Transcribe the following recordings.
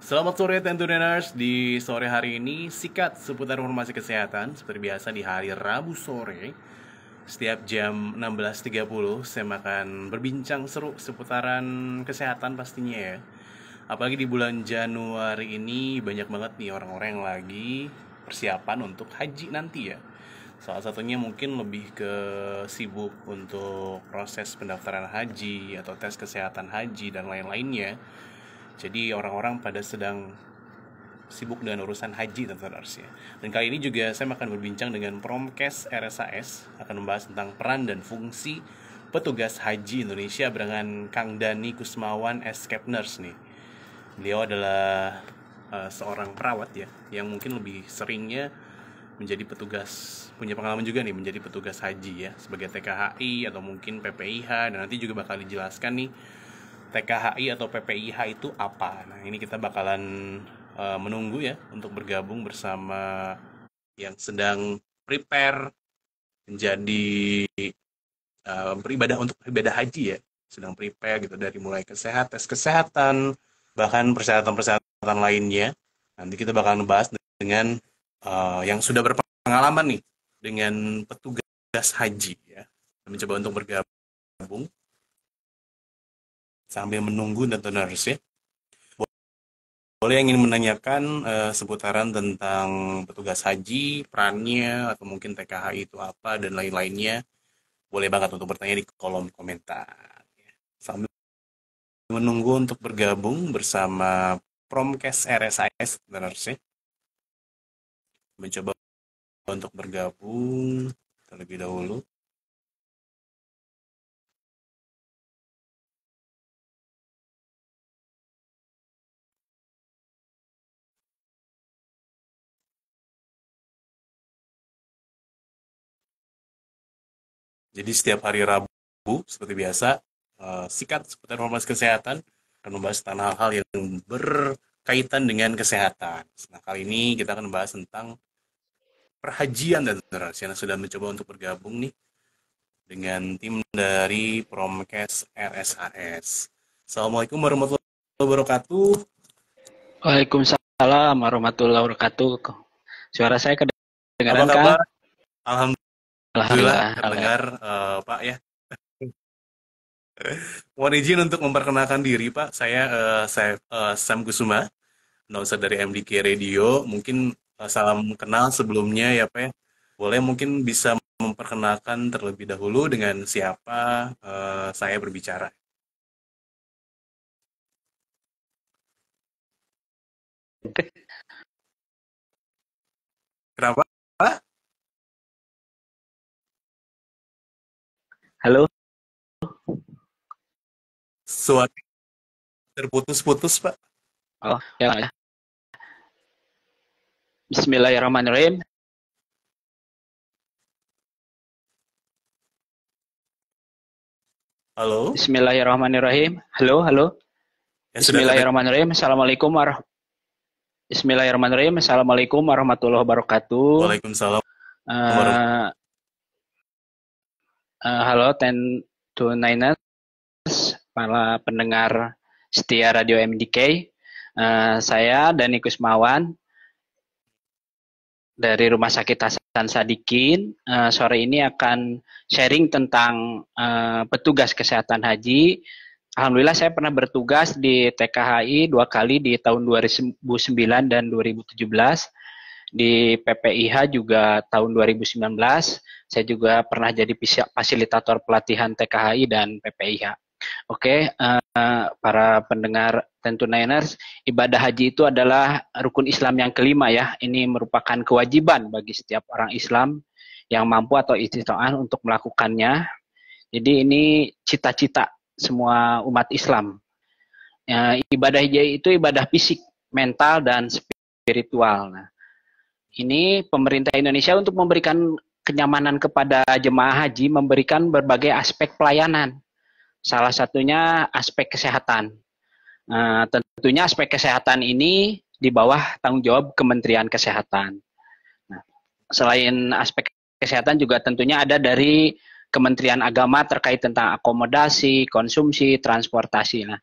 Selamat sore Tentuners. Di sore hari ini sikat seputar informasi kesehatan seperti biasa di hari Rabu sore. Setiap jam 16.30 saya akan berbincang seru seputaran kesehatan pastinya ya. Apalagi di bulan Januari ini banyak banget nih orang-orang yang lagi persiapan untuk haji nanti ya. Salah satunya mungkin lebih ke sibuk untuk proses pendaftaran haji atau tes kesehatan haji dan lain-lainnya. Jadi orang-orang pada sedang sibuk dengan urusan haji tentunya. Dan kali ini juga saya akan berbincang dengan Promkes RSAS, akan membahas tentang peran dan fungsi petugas haji Indonesia dengan Kang Dani Kusmawan Escape Nurse nih. Beliau adalah seorang perawat ya, yang mungkin lebih seringnya menjadi petugas, punya pengalaman juga nih menjadi petugas haji ya, sebagai TKHI atau mungkin PPIH, dan nanti juga bakal dijelaskan nih TKHI atau PPIH itu apa. Nah ini kita bakalan menunggu ya untuk bergabung bersama yang sedang prepare menjadi beribadah untuk ibadah haji ya, sedang prepare gitu dari mulai tes kesehatan, bahkan persyaratan-persyaratan lainnya. Nanti kita bakalan bahas dengan yang sudah berpengalaman nih dengan petugas haji ya, mencoba untuk bergabung sambil menunggu dan harus ya. Boleh yang ingin menanyakan seputaran tentang petugas haji, perannya, atau mungkin TKHI itu apa, dan lain-lainnya, boleh banget untuk bertanya di kolom komentar. Sambil menunggu untuk bergabung bersama Promkes RSIS, ya. Mencoba untuk bergabung terlebih dahulu. Jadi setiap hari Rabu, seperti biasa, sikat seputar informasi kesehatan akan membahas tentang hal-hal yang berkaitan dengan kesehatan. Nah, kali ini kita akan membahas tentang perhajian dan yang sudah mencoba untuk bergabung nih dengan tim dari Promkes RSAS. Assalamualaikum warahmatullahi wabarakatuh. Waalaikumsalam warahmatullahi wabarakatuh. Suara saya kedengaran Apa kan? kabar? Alhamdulillah terdengar Pak ya. Mohon izin untuk memperkenalkan diri Pak. Saya Sam Kusuma, announcer dari MDK Radio. Mungkin salam kenal sebelumnya ya Pak ya. Boleh mungkin bisa memperkenalkan terlebih dahulu dengan siapa saya berbicara. Kenapa? Halo. Suara terputus-putus Pak. Oh, ya. Bismillahirrahmanirrahim. Halo. Bismillahirrahmanirrahim. Halo. Ya, Bismillahirrahmanirrahim. Bismillahirrahmanirrahim. Assalamualaikum warahmatullahi wabarakatuh. Waalaikumsalam. Halo Tentuners, para pendengar setia Radio MDK. Saya Dani Kusmawan dari Rumah Sakit Hasan Sadikin. Sore ini akan sharing tentang petugas kesehatan haji. Alhamdulillah saya pernah bertugas di TKHI 2 kali di tahun 2009 dan 2017. Di PPIH juga tahun 2019. Saya juga pernah jadi fasilitator pelatihan TKHI dan PPIH. Oke, para pendengar Tentuners, ibadah haji itu adalah rukun Islam yang kelima ya. Ini merupakan kewajiban bagi setiap orang Islam yang mampu atau istita'ah untuk melakukannya. Jadi ini cita-cita semua umat Islam. Ibadah haji itu ibadah fisik, mental, dan spiritual. Nah, ini pemerintah Indonesia untuk memberikan kenyamanan kepada jemaah haji, memberikan berbagai aspek pelayanan. Salah satunya aspek kesehatan. Tentunya aspek kesehatan ini di bawah tanggung jawab Kementerian Kesehatan. Nah, selain aspek kesehatan juga tentunya ada dari Kementerian Agama terkait tentang akomodasi, konsumsi, transportasi. Nah,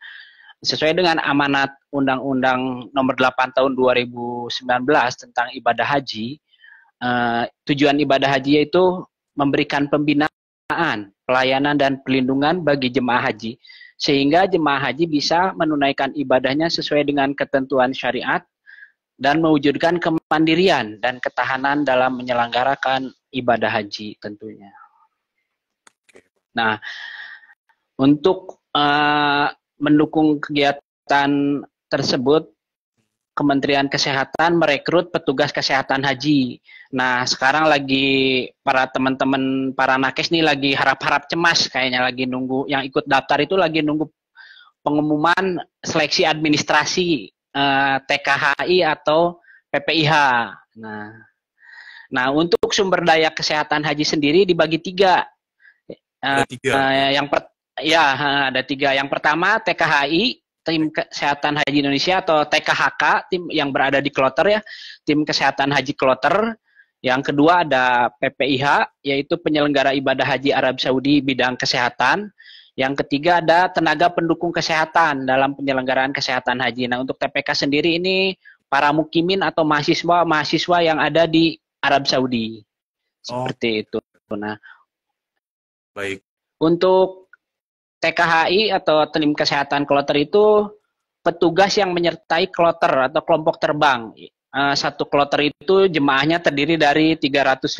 sesuai dengan amanat Undang-Undang Nomor 8 Tahun 2019 tentang ibadah haji, tujuan ibadah haji yaitu memberikan pembinaan, pelayanan dan perlindungan bagi jemaah haji, sehingga jemaah haji bisa menunaikan ibadahnya sesuai dengan ketentuan syariat dan mewujudkan kemandirian dan ketahanan dalam menyelenggarakan ibadah haji tentunya. Nah, untuk mendukung kegiatan tersebut, Kementerian Kesehatan merekrut petugas kesehatan haji. Nah, sekarang lagi para teman-teman, para nakes nih lagi harap-harap cemas, kayaknya lagi nunggu, yang ikut daftar itu lagi nunggu pengumuman seleksi administrasi TKHI atau PPIH. Nah, untuk sumber daya kesehatan haji sendiri dibagi tiga. Ada tiga. Ada tiga. Yang pertama TKHI, Tim Kesehatan Haji Indonesia, atau TKHK, tim yang berada di Kloter ya, Tim Kesehatan Haji Kloter. Yang kedua ada PPIH, yaitu penyelenggara ibadah haji Arab Saudi bidang kesehatan. Yang ketiga ada tenaga pendukung kesehatan dalam penyelenggaraan kesehatan haji. Nah, untuk TPK sendiri ini para mukimin atau mahasiswa yang ada di Arab Saudi. Seperti itu. Nah, baik. Untuk TKHI atau Tim Kesehatan Kloter itu petugas yang menyertai kloter atau kelompok terbang. Satu kloter itu jemaahnya terdiri dari 350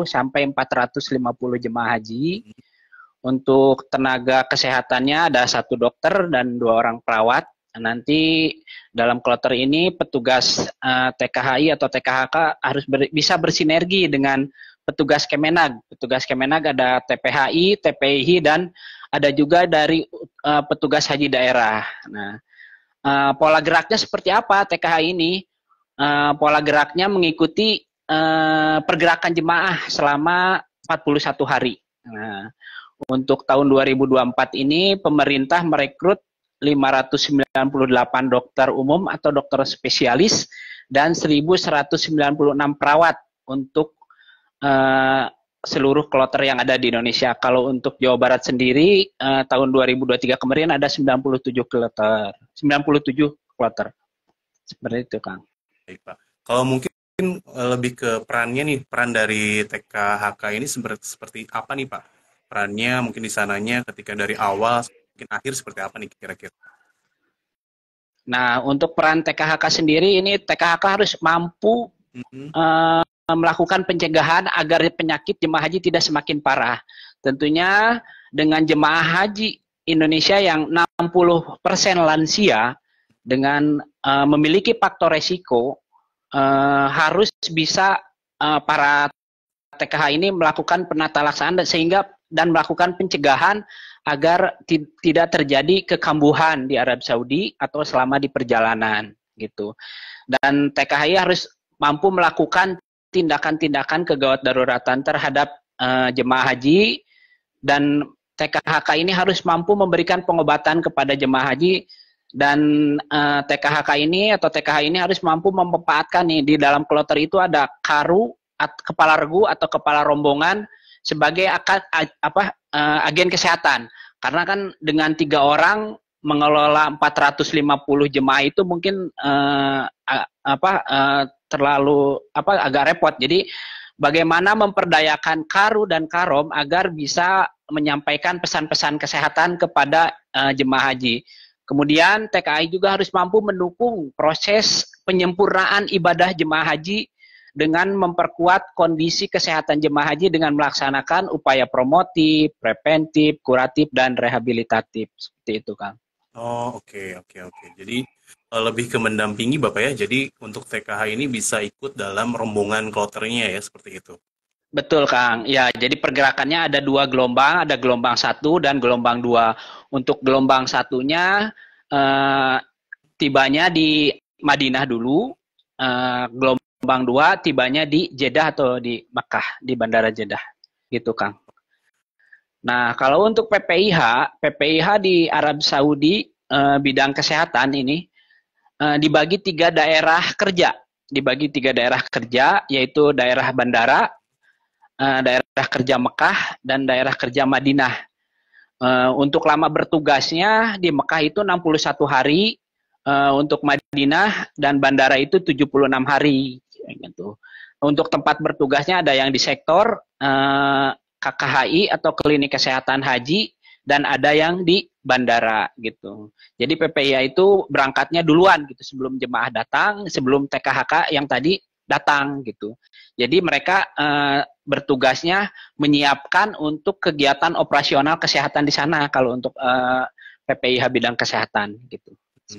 sampai 450 jemaah haji. Untuk tenaga kesehatannya ada 1 dokter dan 2 orang perawat. Nanti dalam kloter ini petugas TKHI atau TKHK harus bisa bersinergi dengan petugas Kemenag. Petugas Kemenag ada TPHI, TPII, dan ada juga dari petugas haji daerah. Nah, pola geraknya seperti apa TKHI ini? Pola geraknya mengikuti pergerakan jemaah selama 41 hari. Nah, untuk tahun 2024 ini pemerintah merekrut 598 dokter umum atau dokter spesialis dan 1.196 perawat untuk seluruh kloter yang ada di Indonesia. Kalau untuk Jawa Barat sendiri tahun 2023 kemarin ada 97 kloter. 97 kloter. Seperti itu, Kang. Baik, Pak. Kalau mungkin lebih ke perannya nih, peran dari TKHK ini seperti apa nih, Pak? Perannya mungkin di sananya ketika dari awal mungkin akhir seperti apa nih kira-kira? Nah, untuk peran TKHK sendiri ini TKHK harus mampu melakukan pencegahan agar penyakit jemaah haji tidak semakin parah. Tentunya dengan jemaah haji Indonesia yang 60% lansia dengan memiliki faktor resiko, harus bisa para TKH ini melakukan penata laksanaan dan melakukan pencegahan agar tidak terjadi kekambuhan di Arab Saudi atau selama di perjalanan gitu. Dan TKHI harus mampu melakukan tindakan-tindakan kegawat daruratan terhadap jemaah haji, dan TKHK ini harus mampu memberikan pengobatan kepada jemaah haji, dan TKHK ini atau TKH ini harus mampu memanfaatkan nih di dalam kloter itu ada karu, kepala regu atau kepala rombongan sebagai agen kesehatan. Karena kan dengan 3 orang mengelola 450 jemaah itu mungkin terlalu agak repot. Jadi bagaimana memperdayakan karu dan karom agar bisa menyampaikan pesan-pesan kesehatan kepada jemaah haji. Kemudian TKI juga harus mampu mendukung proses penyempurnaan ibadah jemaah haji dengan memperkuat kondisi kesehatan jemaah haji dengan melaksanakan upaya promotif, preventif, kuratif, dan rehabilitatif. Seperti itu, Kang. Oh, oke. Jadi lebih ke mendampingi Bapak ya. Jadi untuk TKH ini bisa ikut dalam rombongan kloternya ya, seperti itu. Betul, Kang. Ya, jadi pergerakannya ada 2 gelombang, ada gelombang 1 dan gelombang 2. Untuk gelombang 1-nya tibanya di Madinah dulu, gelombang 2 tibanya di Jeddah atau di Makkah, di Bandara Jeddah. Gitu, Kang. Nah, kalau untuk PPIH di Arab Saudi bidang kesehatan ini dibagi 3 daerah kerja. Dibagi 3 daerah kerja, yaitu daerah bandara, daerah kerja Mekah, dan daerah kerja Madinah. Untuk lama bertugasnya di Mekah itu 61 hari, untuk Madinah dan bandara itu 76 hari. Gitu. Untuk tempat bertugasnya ada yang di sektor KKHI atau Klinik Kesehatan Haji, dan ada yang di bandara gitu. Jadi PPIH itu berangkatnya duluan gitu sebelum jemaah datang, sebelum TKHK yang tadi datang gitu. Jadi mereka bertugasnya menyiapkan untuk kegiatan operasional kesehatan di sana kalau untuk PPIH bidang kesehatan gitu.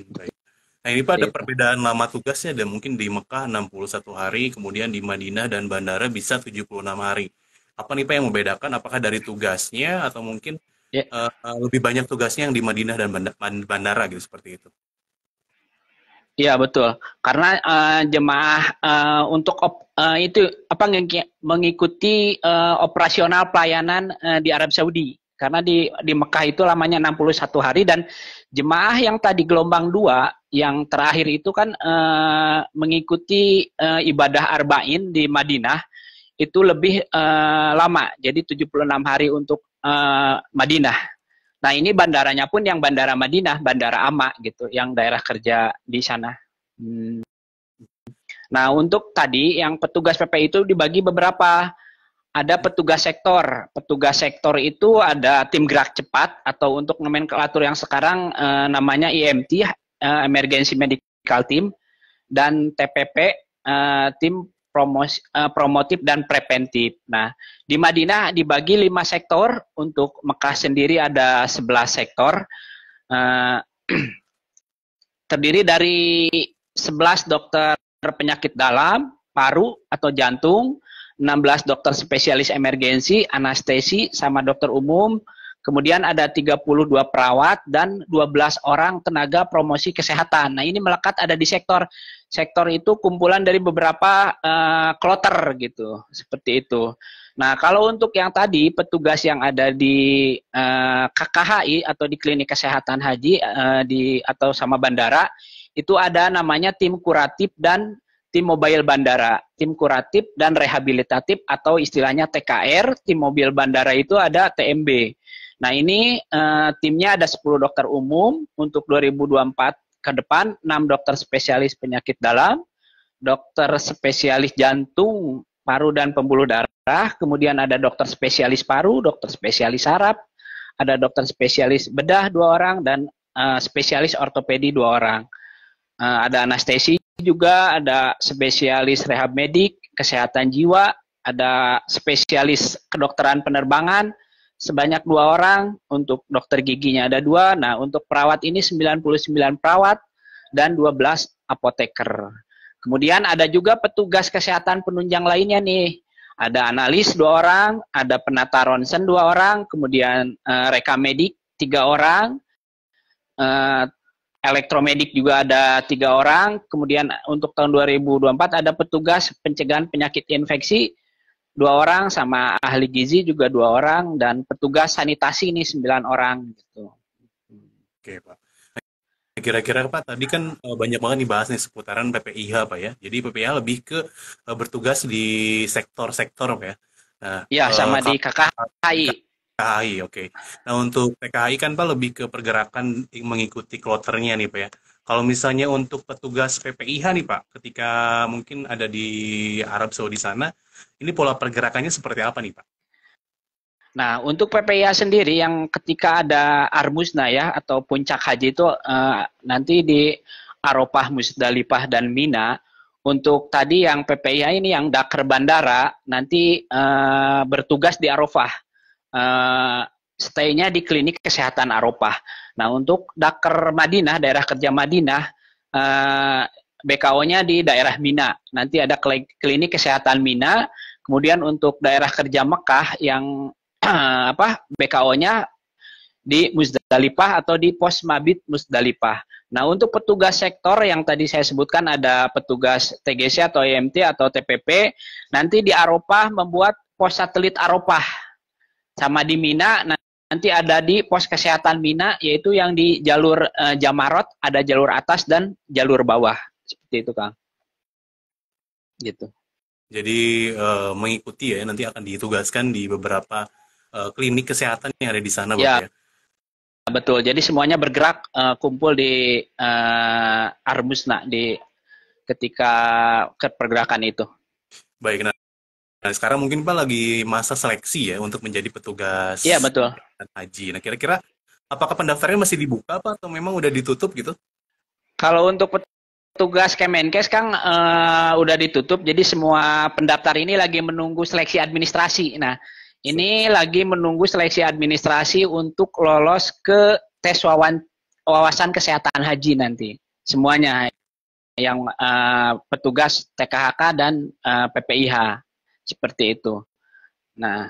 Baik. Nah, ini Pak ada Seperti itu. perbedaan lama tugasnya, ada mungkin di Mekah 61 hari, kemudian di Madinah dan bandara bisa 76 hari. Apa nih Pak yang membedakan? Apakah dari tugasnya atau mungkin Ya, lebih banyak tugasnya yang di Madinah dan bandara gitu seperti itu? iya betul. Karena jemaah untuk itu apa mengikuti operasional pelayanan di Arab Saudi. Karena di Mekah itu lamanya 61 hari, dan jemaah yang tadi gelombang 2 yang terakhir itu kan mengikuti ibadah arba'in di Madinah itu lebih lama. Jadi 76 hari untuk Madinah. Nah, ini bandaranya pun yang bandara Madinah, bandara Ama gitu, yang daerah kerja di sana. Hmm. Nah, untuk tadi yang petugas PP itu dibagi beberapa. Ada petugas sektor. Petugas sektor itu ada tim gerak cepat, atau untuk nomenklatur yang sekarang namanya EMT, Emergency Medical Team, dan TPP, tim promotif dan preventif. Nah, di Madinah dibagi 5 sektor, untuk Mekah sendiri ada 11 sektor. Uh, Terdiri dari 11 dokter penyakit dalam, paru atau jantung, 16 dokter spesialis emergensi, anestesi, sama dokter umum, kemudian ada 32 perawat, dan 12 orang tenaga promosi kesehatan. Nah, ini melekat ada di sektor. Sektor itu kumpulan dari beberapa kloter gitu, seperti itu. Nah, kalau untuk yang tadi, petugas yang ada di KKHI atau di klinik kesehatan haji atau sama bandara, itu ada namanya tim kuratif dan tim mobile bandara. Tim kuratif dan rehabilitatif atau istilahnya TKR, tim mobil bandara itu ada TMB. Nah, ini timnya ada 10 dokter umum untuk 2024 ke depan, 6 dokter spesialis penyakit dalam, dokter spesialis jantung, paru dan pembuluh darah, kemudian ada dokter spesialis paru, dokter spesialis saraf, ada dokter spesialis bedah 2 orang, dan spesialis ortopedi 2 orang. Ada anestesi juga, ada spesialis rehab medik, kesehatan jiwa, ada spesialis kedokteran penerbangan sebanyak 2 orang, untuk dokter giginya ada 2. Nah, untuk perawat ini 99 perawat dan 12 apoteker. Kemudian ada juga petugas kesehatan penunjang lainnya nih. Ada analis 2 orang, ada penata ronsen 2 orang, kemudian reka medik 3 orang, elektromedik juga ada 3 orang, kemudian untuk tahun 2024 ada petugas pencegahan penyakit infeksi 2 orang, sama ahli gizi juga 2 orang, dan petugas sanitasi ini 9 orang gitu. Oke Pak. Kira-kira Pak, tadi kan banyak banget nih bahas nih seputaran PPIH Pak ya. Jadi PPIH lebih ke bertugas di sektor-sektor Pak ya. Nah, Ya, sama di di KKHI. KKI, oke. Nah, untuk TKI kan Pak lebih ke pergerakan mengikuti kloternya nih Pak ya. Kalau misalnya untuk petugas PPIH nih Pak, ketika mungkin ada di Arab Saudi sana, ini pola pergerakannya seperti apa nih Pak? Nah, untuk PPIH sendiri yang ketika ada Armusna ya, atau puncak haji itu nanti di Arafah, Musdalifah, dan Mina. Untuk tadi yang PPIH ini yang Dakar Bandara nanti bertugas di Arafah. Stay-nya di klinik kesehatan Arafah. Nah, untuk Dakar Madinah, daerah kerja Madinah, BKO-nya di daerah Mina. Nanti ada klinik kesehatan Mina. Kemudian untuk daerah kerja Mekah yang BKO-nya di Musdalifah atau di pos mabit Musdalifah. Nah, untuk petugas sektor yang tadi saya sebutkan, ada petugas TGC atau EMT atau TPP, nanti di Arafah membuat pos satelit Arafah. Sama di Mina nanti ada di pos kesehatan Mina, yaitu yang di jalur Jamarot, ada jalur atas dan jalur bawah. Seperti itu, Kang. Gitu. Jadi mengikuti ya, nanti akan ditugaskan di beberapa klinik kesehatan yang ada di sana Bapak Ya, ya. betul. Jadi semuanya bergerak kumpul di Armusna di ketika pergerakan itu. Baik, nah sekarang mungkin Pak lagi masa seleksi ya untuk menjadi Iya, petugas betul. haji. Nah, kira-kira apakah pendaftarannya masih dibuka Pak atau memang udah ditutup gitu? Kalau untuk petugas Kemenkes Kang udah ditutup, jadi semua pendaftar ini lagi menunggu seleksi administrasi. Nah, ini lagi menunggu seleksi administrasi untuk lolos ke tes wawasan kesehatan haji nanti. Semuanya yang petugas TKHK dan PPIH seperti itu. Nah,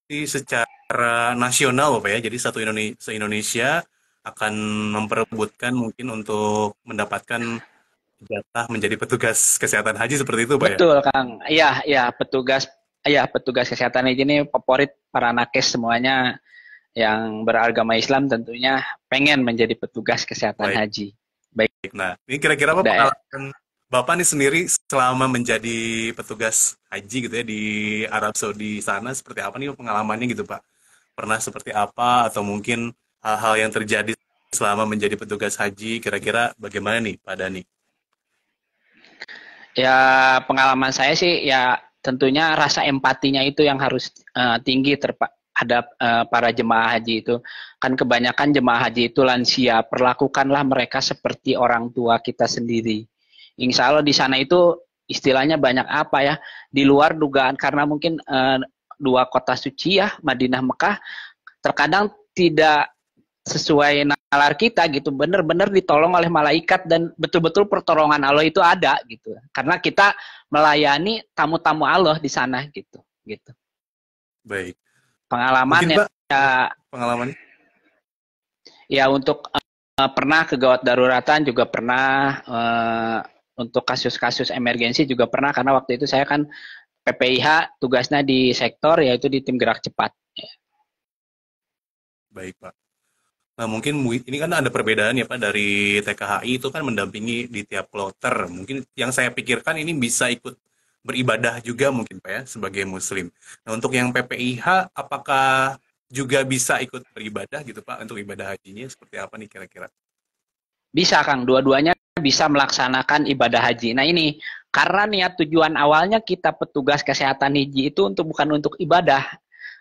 Jadi secara nasional Pak ya, jadi satu se-Indonesia akan memperebutkan mungkin untuk mendapatkan jatah menjadi petugas kesehatan haji seperti itu Pak ya? betul Kang. Iya, iya petugas kesehatan haji ini favorit para nakes semuanya yang beragama Islam tentunya pengen menjadi petugas kesehatan Baik. haji. Baik Nah, ini kira-kira apa daerah. pengalaman Bapak nih sendiri selama menjadi petugas haji gitu ya di Arab Saudi sana seperti apa nih pengalamannya gitu Pak? Pernah seperti apa atau mungkin hal-hal yang terjadi selama menjadi petugas haji kira-kira bagaimana nih Pak Dani? Ya pengalaman saya sih ya tentunya rasa empatinya itu yang harus tinggi terhadap para jemaah haji itu. Kan kebanyakan jemaah haji itu lansia, perlakukanlah mereka seperti orang tua kita sendiri. Insya Allah di sana itu istilahnya banyak apa ya, di luar dugaan karena mungkin dua kota suci ya, Madinah Mekah, terkadang tidak sesuai nalar kita gitu, benar-benar ditolong oleh malaikat dan betul-betul pertolongan Allah itu ada gitu, karena kita melayani tamu-tamu Allah di sana gitu gitu. Baik. Mungkin Pengalaman Pak ya, pengalaman ya untuk pernah kegawat daruratan juga pernah, untuk kasus-kasus emergensi juga pernah karena waktu itu saya kan PPIH tugasnya di sektor yaitu di tim gerak cepat. baik Pak. Nah, mungkin ini kan ada perbedaan ya Pak dari TKHI itu kan mendampingi di tiap kloter. Mungkin yang saya pikirkan ini bisa ikut beribadah juga mungkin Pak ya sebagai muslim. Nah, untuk yang PPIH apakah juga bisa ikut beribadah gitu Pak untuk ibadah hajinya seperti apa nih kira-kira? Bisa Kang, dua-duanya bisa melaksanakan ibadah haji. Nah ini, karena niat tujuan awalnya kita petugas kesehatan haji itu bukan untuk ibadah.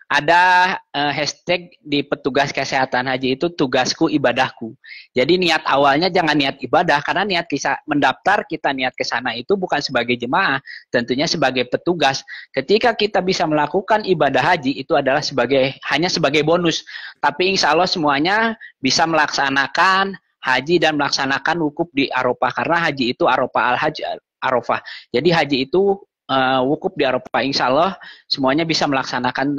Ada hashtag di petugas kesehatan haji itu tugasku ibadahku. Jadi niat awalnya jangan niat ibadah, karena niat kita mendaftar, kita niat ke sana itu bukan sebagai jemaah, tentunya sebagai petugas. Ketika kita bisa melakukan ibadah haji itu adalah hanya sebagai bonus. Tapi insya Allah semuanya bisa melaksanakan haji dan melaksanakan wukuf di Arafah karena haji itu Arafah al-Hajj Arafah. Jadi haji itu wukuf di Arafah. Insya Allah semuanya bisa melaksanakan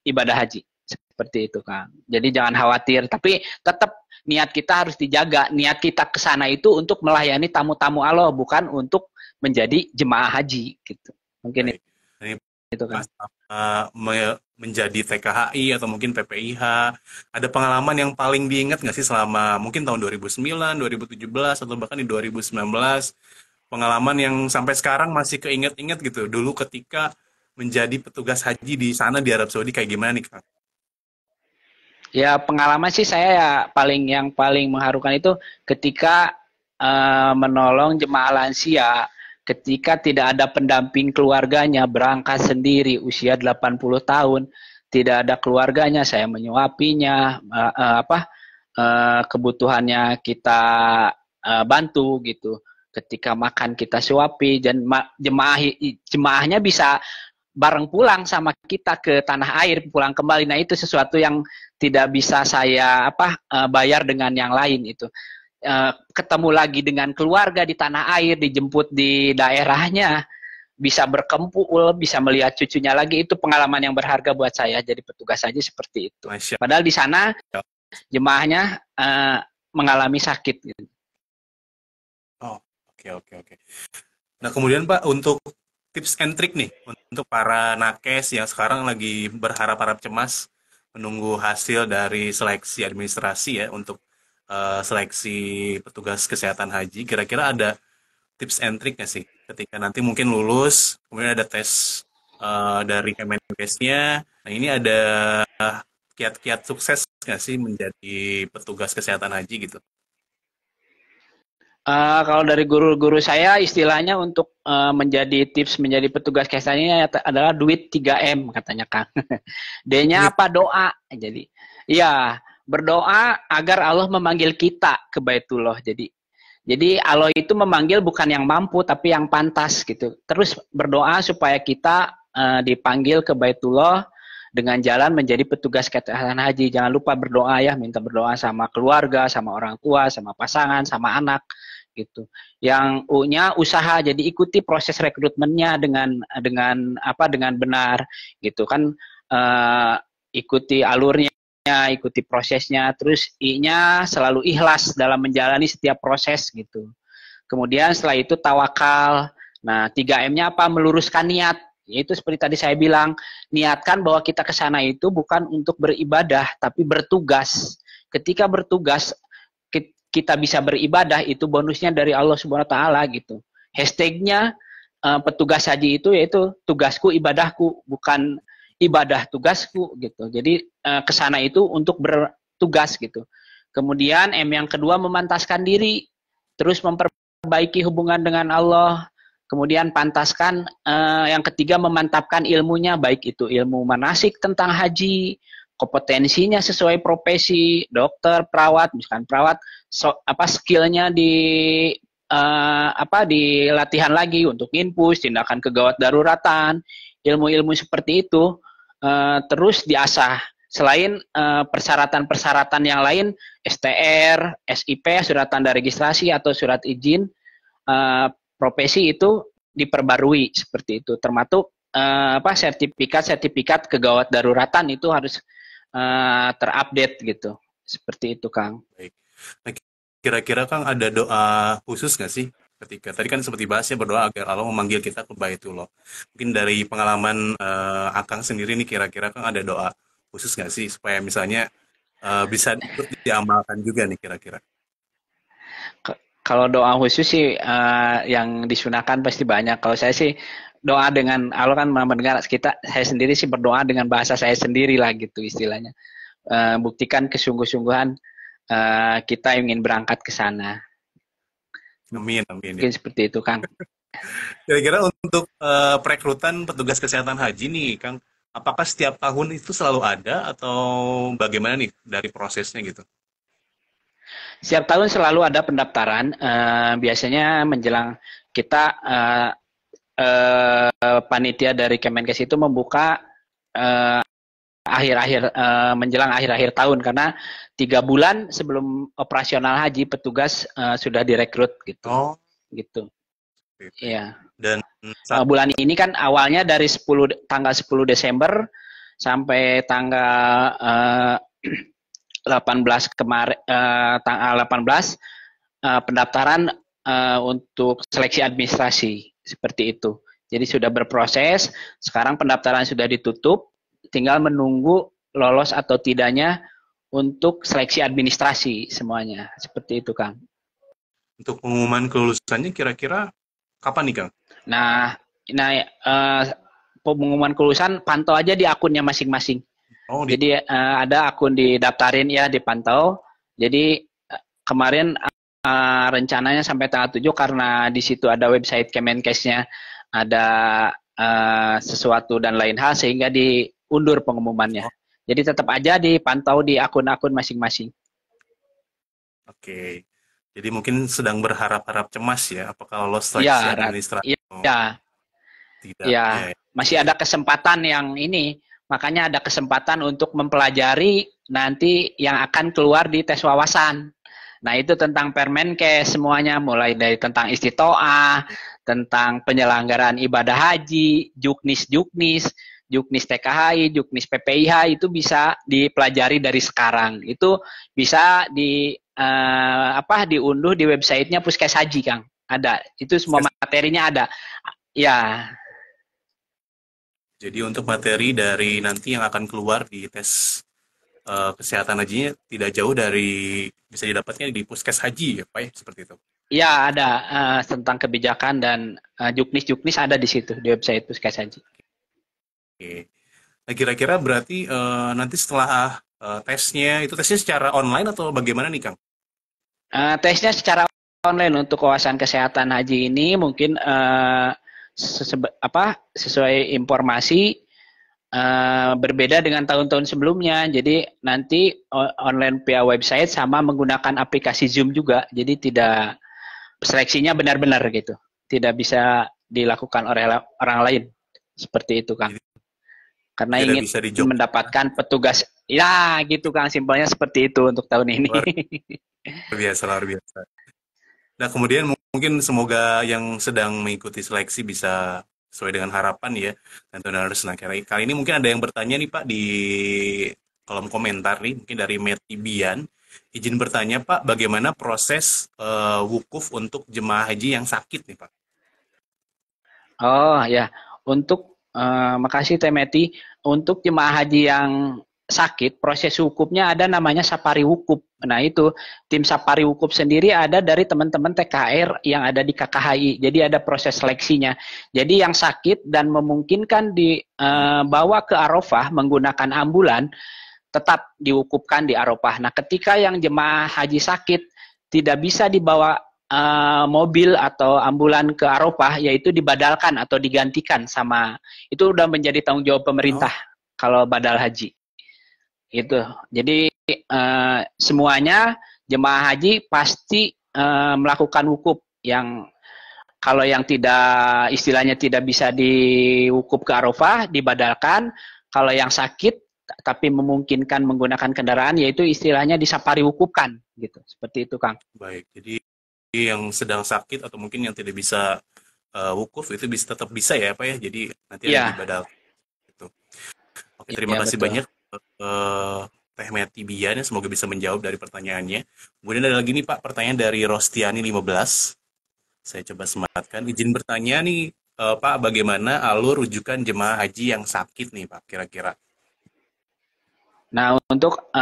ibadah haji seperti itu Kang. Jadi jangan khawatir, tapi tetap niat kita harus dijaga. Niat kita ke sana itu untuk melayani tamu-tamu Allah, bukan untuk menjadi jemaah haji gitu. Mungkin Baik. Nah, ini itu Kang. Pas menjadi TKHI atau mungkin PPIH, ada pengalaman yang paling diingat nggak sih selama mungkin tahun 2009, 2017, atau bahkan di 2019, pengalaman yang sampai sekarang masih keinget-inget gitu, dulu ketika menjadi petugas haji di sana di Arab Saudi kayak gimana nih Kang? Ya pengalaman sih saya ya yang paling mengharukan itu ketika menolong jemaah lansia ketika tidak ada pendamping keluarganya berangkat sendiri usia 80 tahun tidak ada keluarganya saya menyuapinya kebutuhannya kita bantu gitu ketika makan kita suapi dan jemaahnya bisa bareng pulang sama kita ke tanah air pulang kembali. Nah itu sesuatu yang tidak bisa saya bayar dengan yang lain itu. Ketemu lagi dengan keluarga di tanah air, dijemput di daerahnya, bisa berkempul, bisa melihat cucunya lagi, itu pengalaman yang berharga buat saya jadi petugas haji seperti itu. Masya Padahal di sana Allah. jemaahnya mengalami sakit. Gitu. Oh, oke oke oke. Nah, kemudian Pak, untuk tips and trick nih, untuk para nakes yang sekarang lagi berharap-harap cemas menunggu hasil dari seleksi administrasi ya, untuk seleksi petugas kesehatan haji, kira-kira ada tips and trick nggak sih? Ketika nanti mungkin lulus, kemudian ada tes dari Kemenkesnya, nah ini ada kiat-kiat sukses nggak sih menjadi petugas kesehatan haji gitu? Kalau dari guru-guru saya istilahnya untuk menjadi tips menjadi petugas kesannya adalah duit 3M katanya Kang. D-nya Duit. apa? Doa. Jadi, iya, berdoa agar Allah memanggil kita ke Baitullah. Jadi Allah itu memanggil bukan yang mampu tapi yang pantas gitu. Terus berdoa supaya kita dipanggil ke Baitullah dengan jalan menjadi petugas kesehatan haji. Jangan lupa berdoa ya, minta berdoa sama keluarga, sama orang tua, sama pasangan, sama anak gitu. Yang U-nya usaha, jadi ikuti proses rekrutmennya dengan benar gitu kan, uh, ikuti alurnya, ikuti prosesnya. Terus I-nya selalu ikhlas dalam menjalani setiap proses gitu. Kemudian setelah itu tawakal. Nah, 3M-nya apa? Meluruskan niat. Yaitu seperti tadi saya bilang, niatkan bahwa kita ke sana itu bukan untuk beribadah, tapi bertugas. Ketika bertugas, kita bisa beribadah, itu bonusnya dari Allah Subhanahu wa taala gitu. Hashtagnya petugas haji itu yaitu tugasku ibadahku, bukan ibadah tugasku gitu. Jadi ke sana itu untuk bertugas gitu. Kemudian M yang kedua memantaskan diri, terus memperbaiki hubungan dengan Allah. Kemudian pantaskan yang ketiga memantapkan ilmunya, baik itu ilmu manasik tentang haji, kompetensinya sesuai profesi, dokter, perawat, misalkan perawat, skillnya di latihan lagi untuk infus, tindakan kegawat daruratan, ilmu-ilmu seperti itu terus diasah. Selain persyaratan-persyaratan yang lain, STR, SIP, surat tanda registrasi atau surat izin profesi itu diperbarui seperti itu. Termasuk sertifikat kegawat daruratan itu harus terupdate gitu. Seperti itu, Kang. Baik. Nah, kira-kira Kang ada doa khusus nggak sih ketika tadi kan seperti bahasnya berdoa agar Allah memanggil kita ke Baitullah. Mungkin dari pengalaman Akang sendiri nih kira-kira Kang ada doa khusus nggak sih supaya misalnya bisa diamalkan juga nih kira-kira. Kalau doa khusus sih yang disunahkan pasti banyak. Kalau saya sih doa dengan Allah kan mendengar kita, saya sendiri sih berdoa dengan bahasa saya sendiri lah gitu istilahnya. Buktikan kesungguh-sungguhan kita ingin berangkat ke sana. Amin, amin ya. Mungkin seperti itu, Kang. Kira-kira untuk perekrutan petugas kesehatan haji nih, Kang, apakah setiap tahun itu selalu ada atau bagaimana nih dari prosesnya gitu? Setiap tahun selalu ada pendaftaran. Biasanya menjelang kita panitia dari Kemenkes itu membuka menjelang akhir-akhir tahun karena 3 bulan sebelum operasional haji petugas sudah direkrut gitu. Oh, Gitu. gitu. Iya. Dan Bulan ini kan awalnya dari tanggal 10 Desember sampai tanggal 18 kemarin, tanggal 18 pendaftaran untuk seleksi administrasi seperti itu. Jadi sudah berproses, sekarang pendaftaran sudah ditutup, tinggal menunggu lolos atau tidaknya untuk seleksi administrasi semuanya. Seperti itu, Kang. untuk pengumuman kelulusannya kira-kira kapan nih, Kang? Nah, pengumuman kelulusan pantau aja di akunnya masing-masing. Oh, Jadi ada akun didaftarin ya, dipantau. Jadi kemarin rencananya sampai tanggal 7 karena di situ ada website Kemenkesnya, ada sesuatu dan lain hal sehingga diundur pengumumannya. oh, Jadi tetap aja dipantau di akun-akun masing-masing. oke. Jadi mungkin sedang berharap-harap cemas ya, apakah lolos seleksi Iya, administrasi? iya, Oh, iya, tidak. ya, Ya, masih ada kesempatan yang ini. Makanya ada kesempatan untuk mempelajari nanti yang akan keluar di tes wawasan. Nah, itu tentang Permenkes semuanya, mulai dari tentang istitoah, tentang penyelenggaraan ibadah haji, juknis-juknis, juknis TKHI, juknis PPIH, itu bisa dipelajari dari sekarang. Itu bisa diunduh di websitenya Puskes Haji, Kang. Ada. Itu semua materinya ada. Ya, jadi untuk materi dari nanti yang akan keluar di tes kesehatan hajinya tidak jauh dari bisa didapatnya di Puskes Haji ya Pak ya seperti itu. ya ada tentang kebijakan dan juknis-juknis ada di situ di website Puskes Haji. Oke. Nah kira-kira berarti nanti setelah tesnya itu tesnya secara online atau bagaimana nih Kang? Tesnya secara online untuk wawasan kesehatan haji ini mungkin sesuai informasi berbeda dengan tahun-tahun sebelumnya. Jadi nanti online via website sama menggunakan aplikasi Zoom juga. Jadi tidak seleksinya benar-benar gitu. Tidak bisa dilakukan oleh orang lain. Seperti itu, Kang. Jadi Karena tidak ingin bisa di job. mendapatkan petugas. Ya, gitu Kang. Simpelnya seperti itu untuk tahun ini. Luar biasa, luar biasa. Nah, kemudian mungkin semoga yang sedang mengikuti seleksi bisa sesuai dengan harapan ya. Dan harus nah kali ini mungkin ada yang bertanya nih Pak di kolom komentar nih, mungkin dari Meti Bian. Izin bertanya Pak, bagaimana proses wukuf untuk jemaah haji yang sakit nih Pak? Oh ya, untuk makasih Temeti. Untuk jemaah haji yang sakit, proses wukufnya ada namanya safari wukuf. Nah itu tim safari wukuf sendiri ada dari teman-teman TKR yang ada di KKHI. Jadi ada proses seleksinya. Jadi yang sakit dan memungkinkan dibawa ke Arafah menggunakan ambulan tetap diwukufkan di Arafah. Nah ketika yang jemaah haji sakit tidak bisa dibawa mobil atau ambulan ke Arafah, yaitu dibadalkan atau digantikan sama, itu udah menjadi tanggung jawab pemerintah Oh, kalau badal haji itu. Jadi semuanya jemaah haji pasti melakukan wukuf. Yang kalau yang tidak istilahnya tidak bisa diwukuf ke Arafah dibadalkan. Kalau yang sakit tapi memungkinkan menggunakan kendaraan, yaitu istilahnya disafari wukufkan gitu. Seperti itu, Kang. baik. Jadi yang sedang sakit atau mungkin yang tidak bisa wukuf itu bisa tetap bisa ya Pak ya. Jadi nanti ada di Iya, badal gitu. Oke, terima iya kasih betul. banyak Teh Meti Bian ya, semoga bisa menjawab dari pertanyaannya. Kemudian ada lagi nih Pak, pertanyaan dari Rostiani 15. Saya coba sematkan. Izin bertanya nih Pak, bagaimana alur rujukan jemaah haji yang sakit nih Pak, kira-kira? Nah, untuk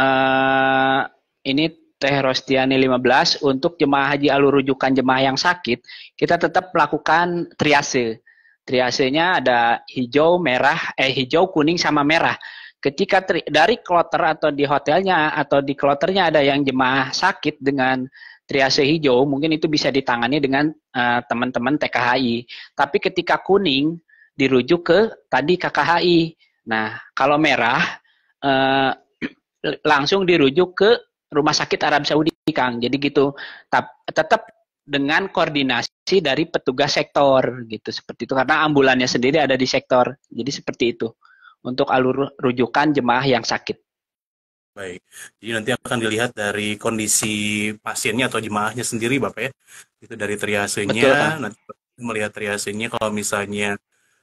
ini Teh Rostiani 15 untuk jemaah haji alur rujukan jemaah yang sakit, kita tetap melakukan triase. Triasenya ada hijau, merah, hijau, kuning sama merah. Ketika dari kloter atau di hotelnya atau di kloternya ada yang jemaah sakit dengan triase hijau, mungkin itu bisa ditangani dengan teman-teman TKHI. Tapi ketika kuning dirujuk ke tadi KKHI. Nah, kalau merah eh, langsung dirujuk ke rumah sakit Arab Saudi, Kang. Jadi gitu. Tetap dengan koordinasi dari petugas sektor gitu seperti itu karena ambulannya sendiri ada di sektor. Jadi seperti itu untuk alur rujukan jemaah yang sakit. Baik, jadi nanti akan dilihat dari kondisi pasiennya atau jemaahnya sendiri Bapak ya. Itu dari Betul, triasenya, Kang. nanti melihat triasenya kalau misalnya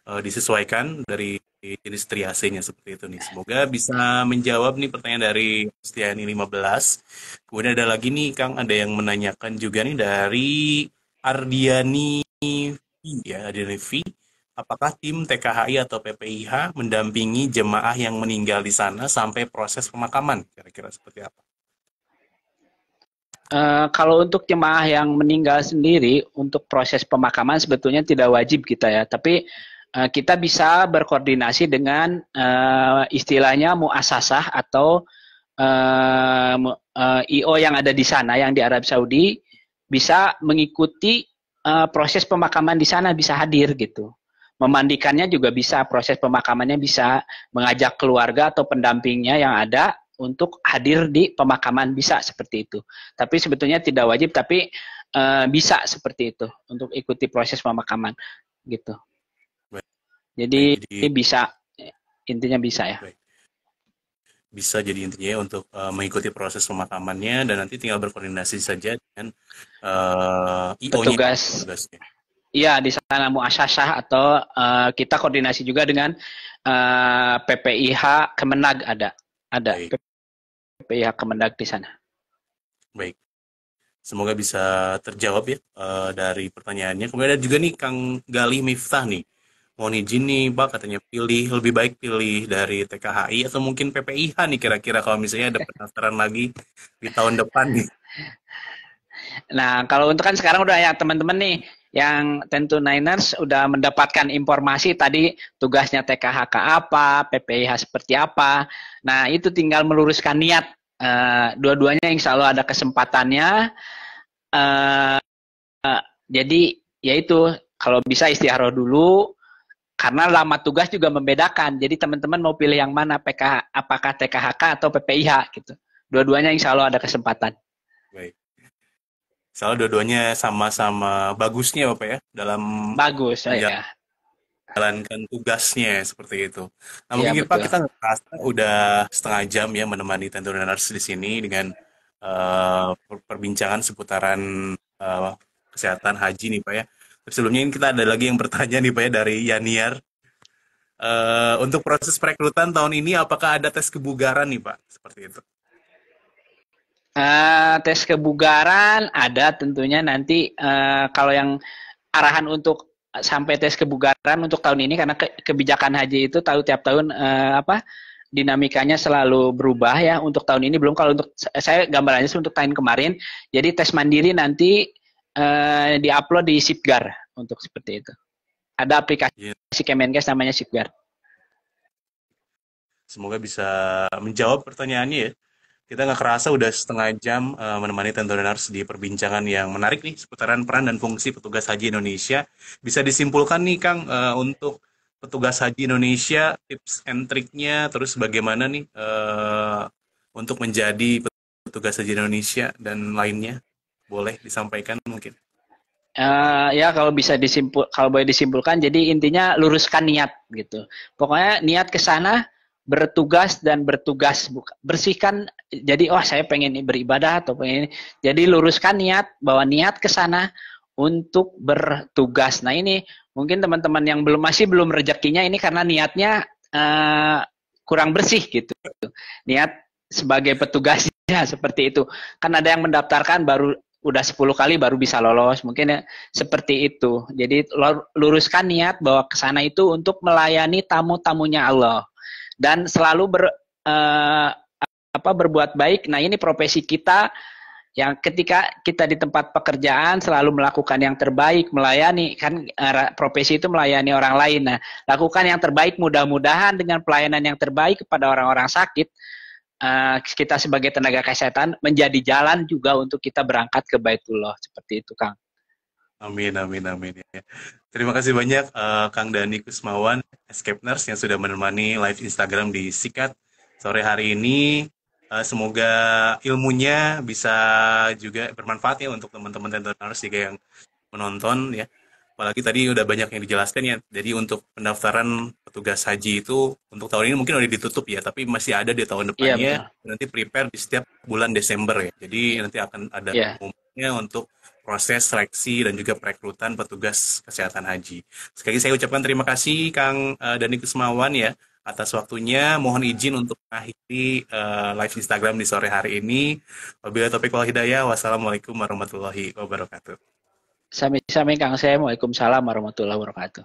disesuaikan dari jenis triasenya seperti itu nih. Semoga bisa menjawab nih pertanyaan dari Stiani 15. Kemudian ada lagi nih Kang, ada yang menanyakan juga nih dari Ardiani V ya, Ardiani V. Apakah tim TKHI atau PPIH mendampingi jemaah yang meninggal di sana sampai proses pemakaman? Kira-kira seperti apa? Kalau untuk jemaah yang meninggal sendiri untuk proses pemakaman sebetulnya tidak wajib kita ya, tapi kita bisa berkoordinasi dengan istilahnya muasasah atau IO yang ada di sana yang di Arab Saudi bisa mengikuti proses pemakaman di sana, bisa hadir gitu. Memandikannya juga bisa, proses pemakamannya bisa, mengajak keluarga atau pendampingnya yang ada untuk hadir di pemakaman, bisa seperti itu. Tapi sebetulnya tidak wajib, tapi bisa seperti itu untuk ikuti proses pemakaman gitu. Baik, baik, Jadi jadi bisa, intinya bisa ya. baik. Bisa jadi intinya ya untuk mengikuti proses pemakamannya dan nanti tinggal berkoordinasi saja dengan IO-nya, Petugas, tugasnya. iya di sana muasasah atau kita koordinasi juga dengan PPIH Kemenag ada Baik, PPIH Kemenag di sana. baik. Semoga bisa terjawab ya dari pertanyaannya. Kemudian ada juga nih Kang Galih Miftah nih. Mohon izin nih Pak, katanya lebih baik pilih dari TKHI atau mungkin PPIH nih kira-kira kalau misalnya ada pendaftaran lagi di tahun depan nih. Nah kalau untuk kan sekarang udah ya teman-teman nih yang 1029ers udah mendapatkan informasi tadi tugasnya TKHK apa, PPIH seperti apa. Nah, itu tinggal meluruskan niat. Dua-duanya insya Allah ada kesempatannya. Jadi, yaitu kalau bisa istiharoh dulu, karena lama tugas juga membedakan. Jadi teman-teman mau pilih yang mana, PKH, apakah TKHK atau PPIH gitu. Dua-duanya insya Allah ada kesempatan. Baik. Soalnya dua-duanya sama-sama bagusnya Bapak ya dalam Bagus, ya. menjalankan tugasnya seperti itu. Nah Iya, mungkin Pak betul. kita ngerasa udah setengah jam ya menemani Tentu Nars di sini dengan perbincangan seputaran eh, kesehatan haji nih Pak ya. Tapi sebelumnya ini kita ada lagi yang bertanya nih Pak ya dari Yaniar. Untuk proses perekrutan tahun ini apakah ada tes kebugaran nih Pak? Seperti itu. Tes kebugaran ada tentunya nanti kalau yang arahan untuk sampai tes kebugaran untuk tahun ini karena kebijakan haji itu tahu tiap tahun dinamikanya selalu berubah ya. Untuk tahun ini belum, kalau untuk saya gambarannya untuk tahun kemarin. Jadi tes mandiri nanti diupload di Sipgar untuk seperti itu. Ada aplikasi Kemenkes namanya Sipgar. Semoga bisa menjawab pertanyaannya ya. Kita nggak kerasa udah setengah jam menemani Tentureners di perbincangan yang menarik nih seputaran peran dan fungsi petugas haji Indonesia. Bisa disimpulkan nih Kang untuk petugas haji Indonesia tips and triknya, terus bagaimana nih untuk menjadi petugas haji Indonesia dan lainnya, boleh disampaikan mungkin. Ya kalau kalau boleh disimpulkan, jadi intinya luruskan niat gitu. Pokoknya niat ke sana, bertugas dan bertugas, bersihkan. Jadi saya pengen beribadah atau pengen ini. Jadi luruskan niat, bahwa niat ke sana untuk bertugas. Nah ini mungkin teman-teman yang masih belum rezekinya ini karena niatnya kurang bersih gitu. Niat sebagai petugasnya seperti itu. Kan ada yang mendaftarkan baru udah 10 kali baru bisa lolos, mungkin ya seperti itu. Jadi luruskan niat bahwa ke sana itu untuk melayani tamu-tamunya Allah dan selalu berbuat baik. Nah, ini profesi kita yang ketika kita di tempat pekerjaan selalu melakukan yang terbaik, melayani, kan profesi itu melayani orang lain. Nah, lakukan yang terbaik, mudah-mudahan dengan pelayanan yang terbaik kepada orang-orang sakit, kita sebagai tenaga kesehatan menjadi jalan juga untuk kita berangkat ke Baitullah. Seperti itu, Kang. Amin, amin, amin. Ya. Terima kasih banyak Kang Dani Kusmawan, Escape Nurse yang sudah menemani live Instagram di Sikat sore hari ini. Semoga ilmunya bisa juga bermanfaat ya untuk teman-teman Nurse juga yang menonton ya. Apalagi tadi udah banyak yang dijelaskan ya. Jadi untuk pendaftaran petugas haji itu untuk tahun ini mungkin udah ditutup ya, tapi masih ada di tahun depannya. Iya, Nanti prepare di setiap bulan Desember ya. Jadi nanti akan ada umumnya untuk proses seleksi dan juga perekrutan petugas kesehatan haji. Sekali lagi saya ucapkan terima kasih Kang Dani Kusmawan ya atas waktunya. Mohon izin untuk mengakhiri live Instagram di sore hari ini. Wabillahi taufiq wal hidayah. Wassalamualaikum warahmatullahi wabarakatuh. Sami-sami Kang. Waalaikumsalam warahmatullahi wabarakatuh.